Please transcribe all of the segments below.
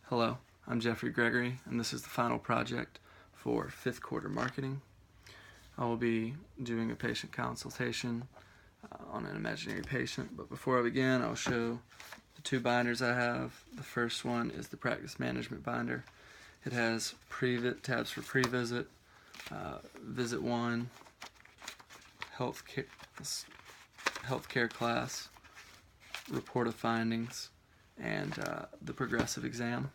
Hello, I'm Gregory, and this is the final project for 5th quarter marketing. I will be doing a patient consultation on an imaginary patient, but before I begin, I'll show the two binders I have. The first one is the practice management binder. It has tabs for pre-visit, visit 1, healthcare class, report of findings, and the progressive exam.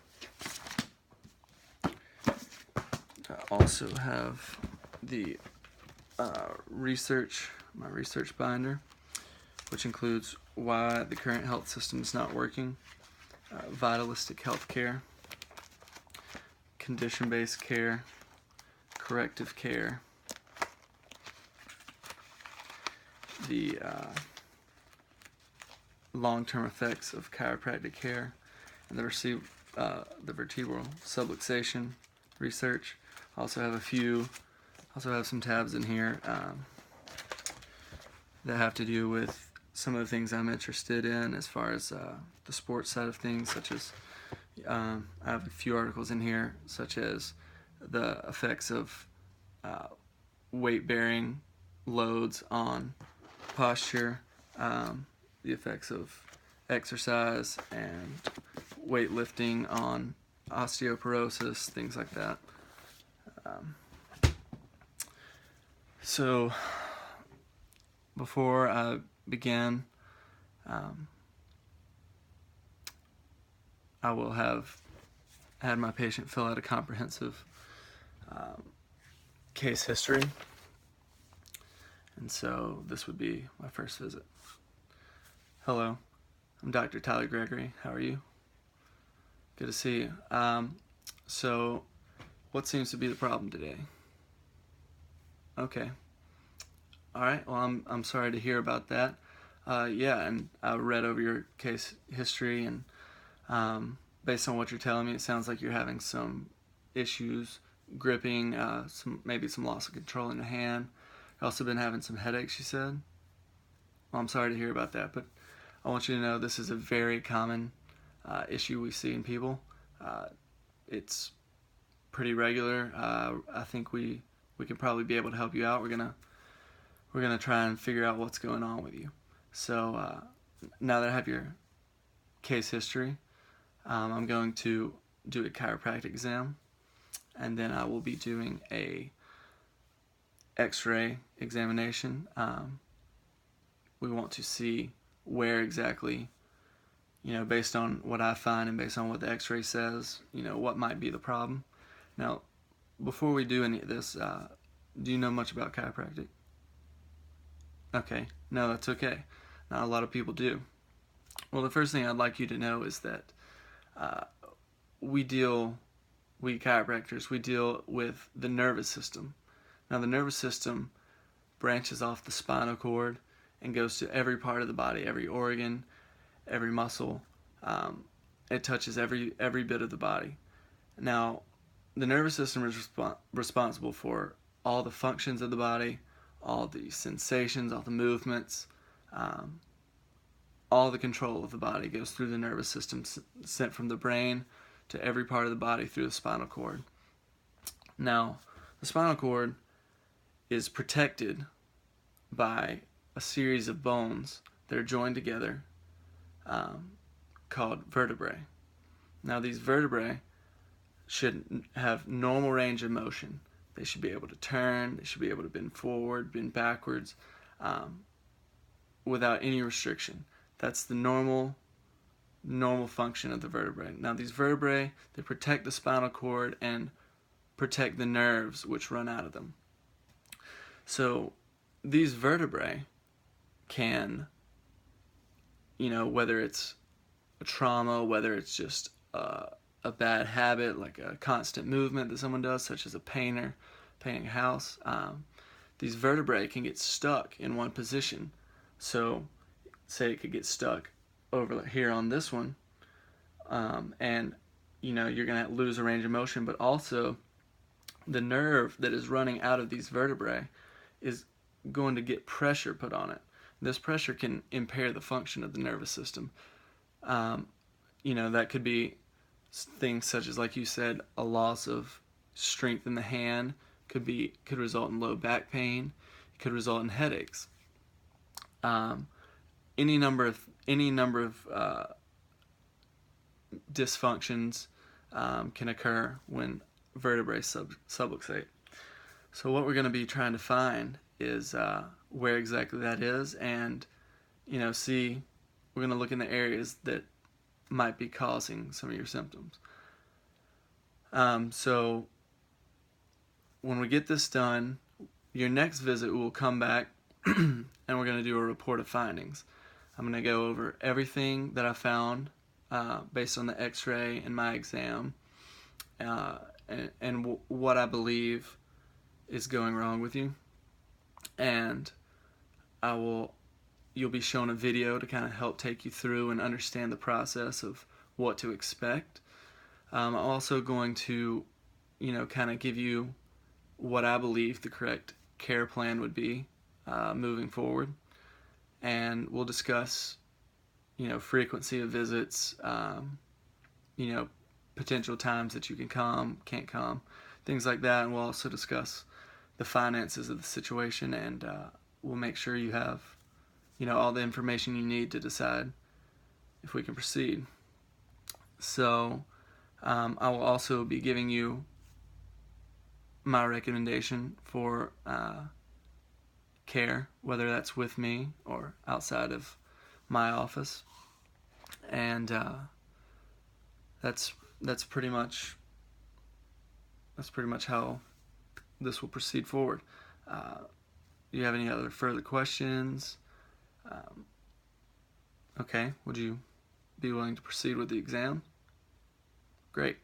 I also have the my research binder, which includes why the current health system is not working, vitalistic health care, condition-based care, corrective care, the long-term effects of chiropractic care, and the vertebral subluxation research. I also have some tabs in here that have to do with some of the things I'm interested in as far as the sports side of things, such as I have a few articles in here such as the effects of weight-bearing loads on posture, the effects of exercise and weightlifting on osteoporosis, things like that. So before I begin, I will have had my patient fill out a comprehensive case history, and so this would be my first visit. Hello, I'm Dr. Tyler Gregory. How are you? Good to see you. So what seems to be the problem today? Okay. All right. Well, I'm sorry to hear about that. Yeah, and I read over your case history, and based on what you're telling me, it sounds like you're having some issues gripping, maybe some loss of control in your hand. You've also been having some headaches, you said? Well, I'm sorry to hear about that, but I want you to know this is a very common issue we see in people. It's pretty regular. I think we can probably be able to help you out. We're gonna try and figure out what's going on with you. So now that I have your case history, I'm going to do a chiropractic exam, and then I will be doing a X-ray examination. We want to see where exactly, based on what I find and based on what the X-ray says, what might be the problem. Now, before we do any of this, do you know much about chiropractic? Okay, no, that's okay. Not a lot of people do. Well, the first thing I'd like you to know is that we chiropractors, we deal with the nervous system. Now, the nervous system branches off the spinal cord and goes to every part of the body, every organ, every muscle. It touches every bit of the body. Now, the nervous system is responsible for all the functions of the body, all the sensations, all the movements, all the control of the body goes through the nervous system, sent from the brain to every part of the body through the spinal cord. Now, the spinal cord is protected by a series of bones that are joined together called vertebrae. Now, these vertebrae should have normal range of motion. They should be able to turn, they should be able to bend forward, bend backwards, without any restriction. That's the normal function of the vertebrae. Now, these vertebrae, they protect the spinal cord and protect the nerves which run out of them. So these vertebrae can, whether it's a trauma, whether it's just a bad habit, like a constant movement that someone does, such as a painting a house, these vertebrae can get stuck in one position. So say it could get stuck over here on this one, and you're going to lose a range of motion, but also the nerve that is running out of these vertebrae is going to get pressure put on it. This pressure can impair the function of the nervous system. That could be things such as, like you said, a loss of strength in the hand could result in low back pain. It could result in headaches. Um, any number of dysfunctions can occur when vertebrae subluxate. So what we're going to be trying to find is where exactly that is, and see, we're going to look in the areas that might be causing some of your symptoms. So when we get this done, your next visit will come back and we're going to do a report of findings. I'm going to go over everything that I found based on the x-ray and my exam, and what I believe is going wrong with you. And you'll be shown a video to kind of help take you through and understand the process of what to expect. I'm also going to, kind of give you what I believe the correct care plan would be moving forward. And we'll discuss, frequency of visits, potential times that you can come, can't come, things like that. And we'll also discuss the finances of the situation, and we'll make sure you have, all the information you need to decide if we can proceed. So I will also be giving you my recommendation for care, whether that's with me or outside of my office, and that's pretty much how this will proceed forward. Do you have any other further questions? Okay, would you be willing to proceed with the exam? Great.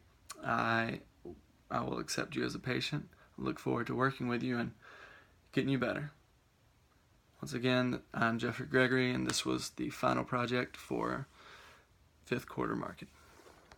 I will accept you as a patient. I look forward to working with you and getting you better. Once again, I'm Jeffrey Gregory, and this was the final project for 5th quarter market.